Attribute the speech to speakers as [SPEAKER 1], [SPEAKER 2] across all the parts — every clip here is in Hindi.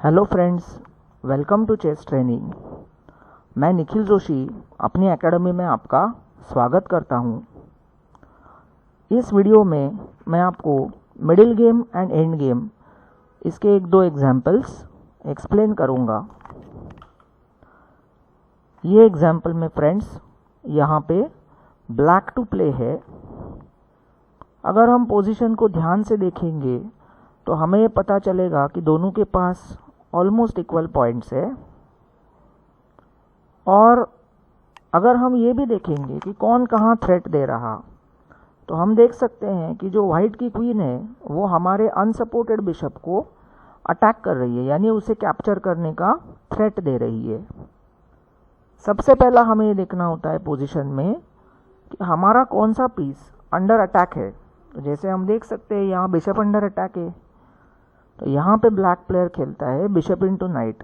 [SPEAKER 1] Hello friends, welcome to chess training. मैं निखिल जोशी अपनी एकेडमी में आपका स्वागत करता हूं। इस वीडियो में मैं आपको middle game and end game इसके एक दो एग्जाम्पल्स एक्सप्लेन करूंगा। ये एग्जाम्पल में फ्रेंड्स यहाँ पे ब्लैक टू प्ले है। अगर हम पोजीशन को ध्यान से देखेंगे तो हमें ये पता चलेगा कि दोनों के पास ऑलमोस्ट इक्वल पॉइंट्स है। और अगर हम ये भी देखेंगे कि कौन कहाँ थ्रेट दे रहा, तो हम देख सकते हैं कि जो वाइट की क्वीन है वो हमारे अनसपोर्टेड बिशप को अटैक कर रही है, यानी उसे कैप्चर करने का थ्रेट दे रही है। सबसे पहला हमें ये देखना होता है पोजीशन में कि हमारा कौन सा पीस अंडर अटैक है। तो जैसे हम देख सकते हैं यहाँ बिशप अंडर अटैक है, तो यहाँ पे ब्लैक प्लेयर खेलता है बिशप इनटू नाइट।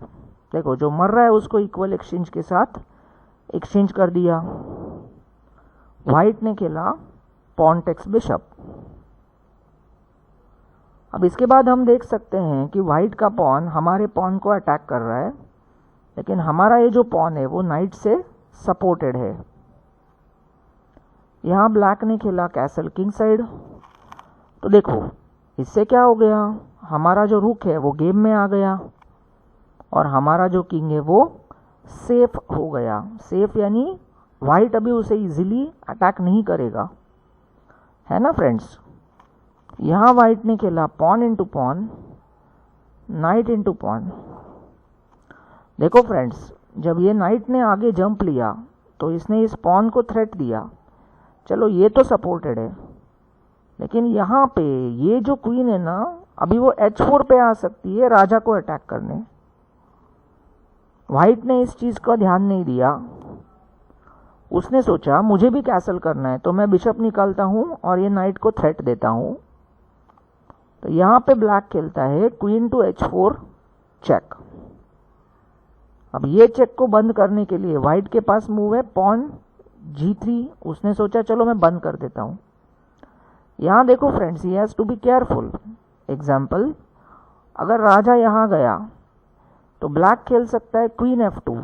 [SPEAKER 1] देखो, जो मर रहा है उसको इक्वल एक्सचेंज के साथ एक्सचेंज कर दिया। वाइट ने खेला पॉन टेक्स बिशप। अब इसके बाद हम देख सकते हैं कि वाइट का पॉन हमारे पॉन को अटैक कर रहा है, लेकिन हमारा ये जो पॉन है वो नाइट से सपोर्टेड है। यहाँ ब्लैक ने खेला कैसल किंग साइड। तो देखो, इससे क्या हो गया, हमारा जो रुक है वो गेम में आ गया और हमारा जो किंग है वो सेफ हो गया। सेफ यानी वाइट अभी उसे इजीली अटैक नहीं करेगा, है ना फ्रेंड्स। यहाँ वाइट ने खेला pawn into pawn, knight into pawn. देखो फ्रेंड्स, जब ये नाइट ने आगे जंप लिया तो इसने इस पॉन को थ्रेट दिया। चलो, ये तो सपोर्टेड है, लेकिन यहाँ पे ये जो क्वीन है ना, अभी वो h4 पे आ सकती है राजा को अटैक करने। वाइट ने इस चीज़ का ध्यान नहीं दिया। उसने सोचा मुझे भी कैसल करना है, तो मैं बिशप निकालता हूँ और ये नाइट को थ्रेट देता हूँ। तो यहाँ पे ब्लैक खेलता है क्वीन टू h4 चेक। अब ये चेक को बंद करने के लिए वाइट के पास मूव है पॉन g3। उसने सोचा चलो मैं बंद कर देता हूँ। यहाँ देखो friends, he has to be careful. Example, अगर राजा यहाँ गया तो ब्लैक खेल सकता है क्वीन f2।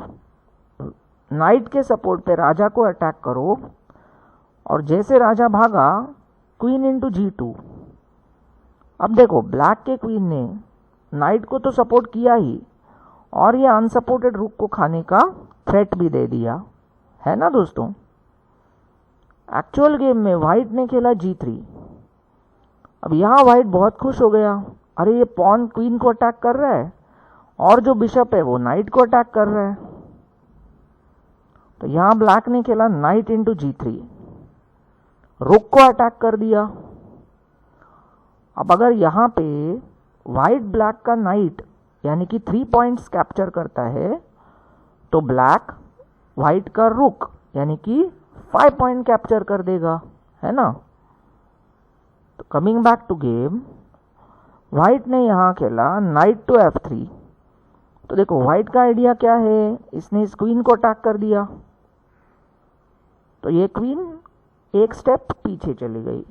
[SPEAKER 1] नाइट के सपोर्ट पे राजा को अटैक करो, और जैसे राजा भागा क्वीन इनटू g2। अब देखो, ब्लैक के क्वीन ने नाइट को तो सपोर्ट किया ही, और ये अनसपोर्टेड रुक को खाने का थ्रेट भी दे दिया, है ना दोस्तों। एक्चुअल गेम में वाइट ने खेला g3। अब यहाँ वाइट बहुत खुश हो गया, अरे ये पॉन क्वीन को अटैक कर रहा है और जो बिशप है वो नाइट को अटैक कर रहा है। तो यहाँ ब्लैक ने खेला नाइट इनटू g3, रुक को अटैक कर दिया। अब अगर यहाँ पे वाइट ब्लैक का नाइट यानी कि 3 पॉइंट्स कैप्चर करता है, तो ब्लैक वाइट का रुक यानी कि 5 पॉइंट कैप्चर कर देगा, है ना। तो coming back to game, white ने यहाँ खेला नाइट टू f3। तो देखो, वाइट का आइडिया क्या है, इसने इस क्वीन को अटैक कर दिया, तो ये क्वीन एक स्टेप पीछे चली गई।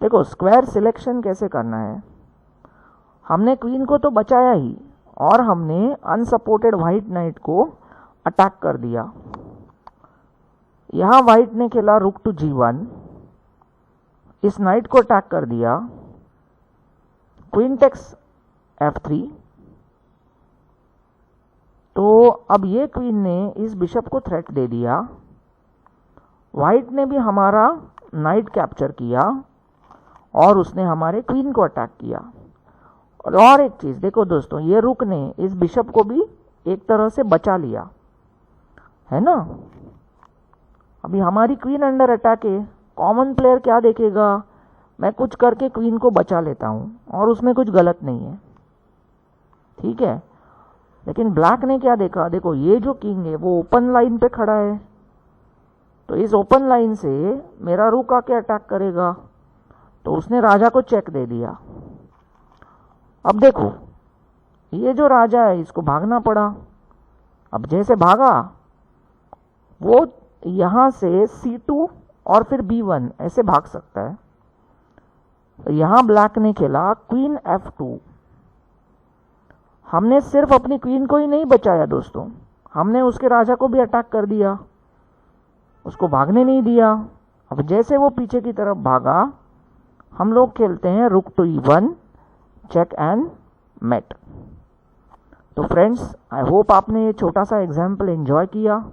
[SPEAKER 1] देखो, स्क्वायर सिलेक्शन कैसे करना है। हमने क्वीन को तो बचाया ही, और हमने अनसपोर्टेड वाइट नाइट को अटैक कर दिया। यहाँ वाइट ने खेला रुक टू g1, इस नाइट को अटैक कर दिया। Queen takes f3। तो अब ये क्वीन ने इस बिशप को थ्रेट दे दिया। वाइट ने भी हमारा नाइट कैप्चर किया और उसने हमारे क्वीन को अटैक किया। और एक चीज़ देखो दोस्तों, ये रुक ने इस बिशप को भी एक तरह से बचा लिया, है ना। अभी हमारी क्वीन अंडर अटैक है। कॉमन प्लेयर क्या देखेगा, मैं कुछ करके क्वीन को बचा लेता हूँ, और उसमें कुछ गलत नहीं है, ठीक है। लेकिन ब्लैक ने क्या देखा, देखो ये जो किंग है वो ओपन लाइन पे खड़ा है, तो इस ओपन लाइन से मेरा रुक आके अटैक करेगा, तो उसने राजा को चेक दे दिया। अब देखो, ये जो राजा है इसको भागना पड़ा। अब जैसे भागा, वो यहाँ से c2 और फिर b1 ऐसे भाग सकता है। तो यहाँ ब्लैक ने खेला क्वीन f2। हमने सिर्फ अपनी क्वीन को ही नहीं बचाया दोस्तों, हमने उसके राजा को भी अटैक कर दिया, उसको भागने नहीं दिया। अब जैसे वो पीछे की तरफ भागा, हम लोग खेलते हैं rook to E1 check and mate. तो फ्रेंड्स, आई होप आपने ये छोटा सा एग्जाम्पल एंजॉय किया।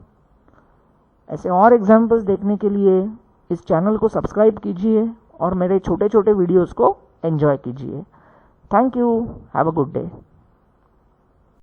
[SPEAKER 1] ऐसे और एग्जाम्पल्स देखने के लिए इस चैनल को सब्सक्राइब कीजिए और मेरे छोटे छोटे वीडियोस को एंजॉय कीजिए। Thank you, have a good day.